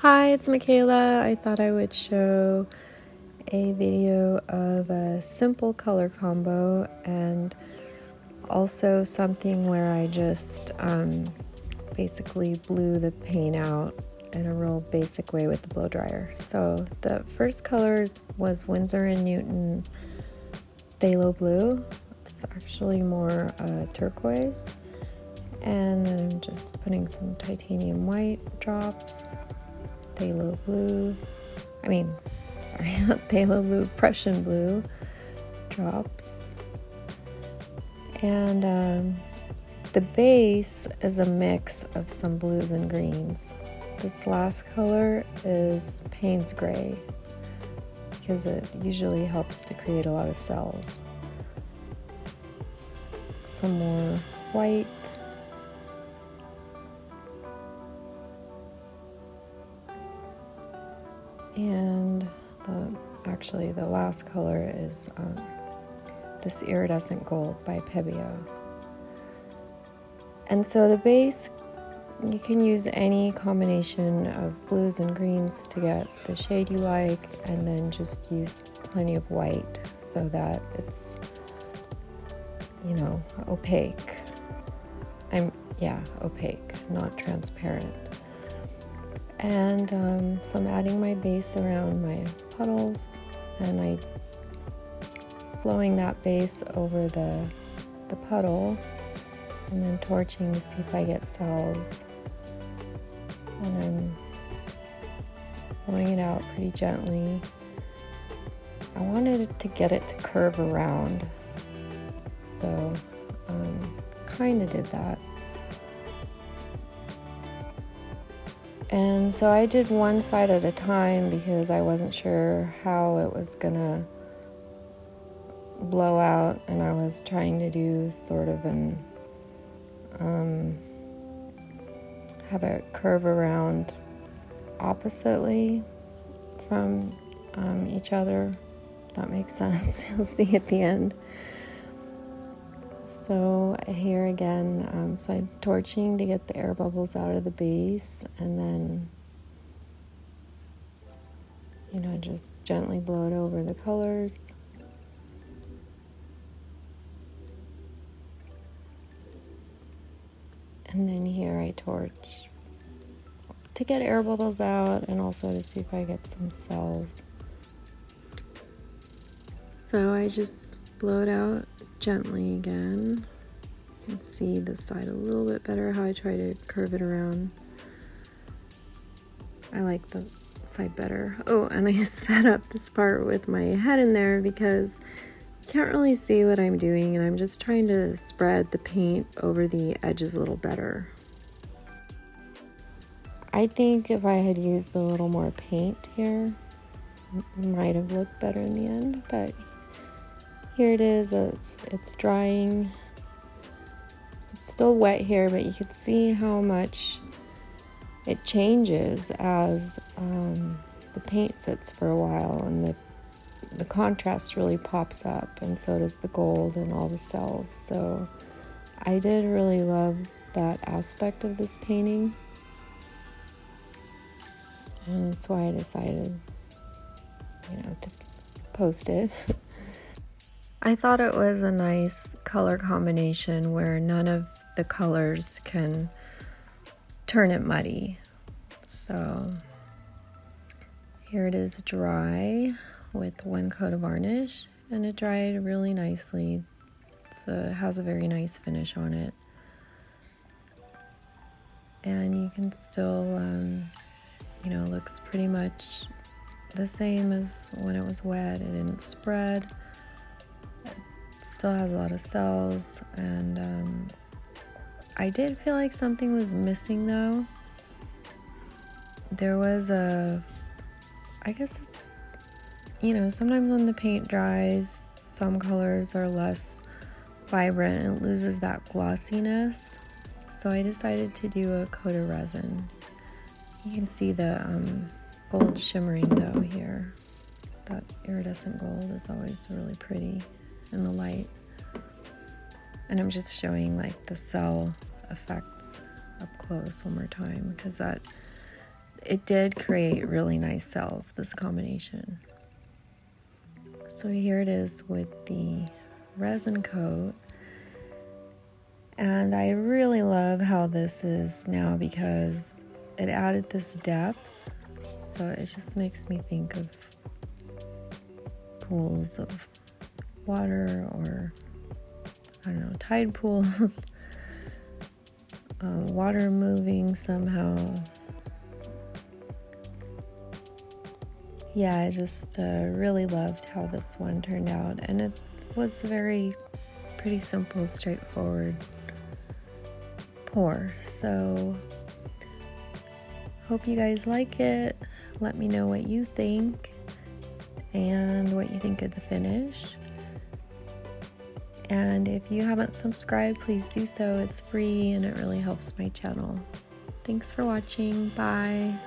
Hi, it's Michaela. I thought I would show a video of a simple color combo and also something where I just basically blew the paint out in a real basic way with the blow dryer. So the first color was Winsor and Newton phthalo blue. It's actually more turquoise. And then I'm just putting some titanium white drops. Phthalo blue, not phthalo blue, Prussian blue drops. And the base is a mix of some blues and greens. This last color is Paynes gray because it usually helps to create a lot of cells. Some more white. And the last color is this iridescent gold by Pebeo. And so the base, you can use any combination of blues and greens to get the shade you like, and then just use plenty of white so that it's, opaque. Opaque, not transparent. And so I'm adding my base around my puddles, and I'm blowing that base over the puddle, and then torching to see if I get cells. And I'm blowing it out pretty gently. I wanted to get it to curve around, so kind of did that. And so I did one side at a time because I wasn't sure how it was gonna blow out, and I was trying to do sort of an have it curve around oppositely from each other, if that makes sense. You'll see at the end. So here again, so I'm torching to get the air bubbles out of the base, and then, just gently blow it over the colors. And then here I torch to get air bubbles out and also to see if I get some cells. So I just blow it out gently again. You can see the side a little bit better, how I try to curve it around. I like the side better. Oh, and I sped up this part with my head in there because you can't really see what I'm doing, and I'm just trying to spread the paint over the edges a little better. I think if I had used a little more paint here, it might have looked better in the end, but here it is. It's drying. It's still wet here, but you can see how much it changes as the paint sits for a while, and the contrast really pops up, and so does the gold and all the cells. So I did really love that aspect of this painting, and that's why I decided, to post it. I thought it was a nice color combination where none of the colors can turn it muddy. So here it is dry with one coat of varnish, and it dried really nicely. So it has a very nice finish on it. And you can still, looks pretty much the same as when it was wet. It didn't spread. Still has a lot of cells, and I did feel like something was missing though. There was I guess it's, sometimes when the paint dries, some colors are less vibrant and it loses that glossiness. So I decided to do a coat of resin. You can see the gold shimmering though here. That iridescent gold is always really pretty in the light. And I'm just showing like the cell effects up close one more time, because that it did create really nice cells, this combination. So here it is with the resin coat. And I really love how this is now because it added this depth. So it just makes me think of pools of water, or I don't know, tide pools, water moving somehow. Yeah, I just really loved how this one turned out, and it was pretty simple, straightforward pour. So hope you guys like it. Let me know what you think and what you think of the finish. And if you haven't subscribed, please do so. It's free and it really helps my channel. Thanks for watching. Bye.